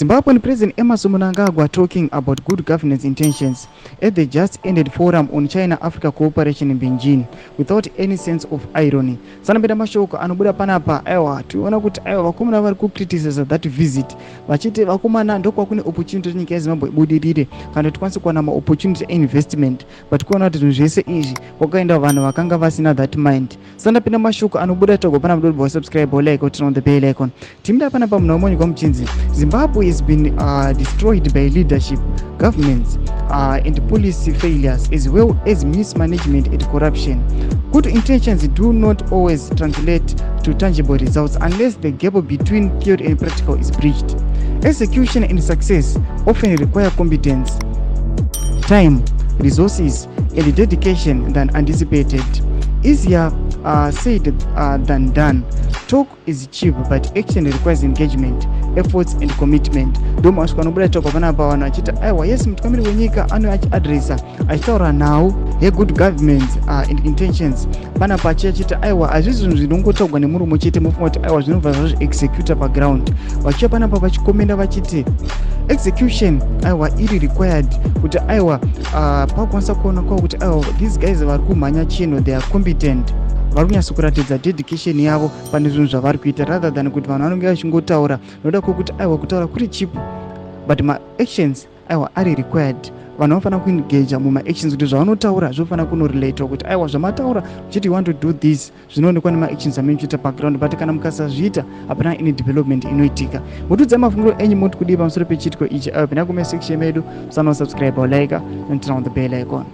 Zimbabwean President Emerson Mnangagwa talking about good governance intentions at the just-ended forum on China-Africa cooperation in Beijing without any sense of irony. Sanapenda mashoko anobuda panapa aiwa tiona kuti aiwa vakomana vari kucriticize that visit vachiti vakomana ndokwa kune opportunity nyika yeZimbabwe ibudirire kana tikwanise kuwana ma-opportunity investment but kuona kuti zvinhu zvese izvi kwakaenda vanhu vakanga vasina that mind. Sanapenda mashoko anobuda togwa pana mudodi wa subscribe or like or turn on the bell icon. Timda panapa munaomoni kwa mchinzi. Zimbabwe has been destroyed by leadership, governments, and policy failures, as well as mismanagement and corruption. Good intentions do not always translate to tangible results unless the gap between theory and practical is bridged. Execution and success often require competence, time, resources, and dedication than anticipated. Easier said than done. Talk is cheap, but action requires engagement, efforts, and commitment. Doma ashikanobuda talk panapa vanhu achita aiwa yes mutungamiri wenyika ano achiadresa achitaura now ye good government and intentions panapa achita aiwa hazvisi zvinhu zvinongotaurwa nemuromo chete mofunga kuti aiwa zvinobva zvazviexecuta paground vachiya panapa vachikomenda vachiti execution aiwa iri required kuti aiwa pakwanisa kuona kwawo kuti aiwa these guys vari kumhanya chino they are competent vari kunyasa kuratidza dedication yavo pane zvinhu zvavari kuita rather than kuti vanhu vanenge vachingotaura noda kwokuti aiwa kutaura kuri cheap but maactions aiwa ari required. Vanhu vanofanira kuengage mumaactions kuti zvavanotaura zvinofanira kunorelate kuti aiwa zvamataura uchiti you want to do this zvinoonekwa nemaactions amunochiita paground but kana mukasazviita hapana any development inoitika. Mutudza mafungiro enyu moti kudii pamusoro pechitiko ichi aiwa pina kume section medu musana subscribe or like and turn on the bell icon.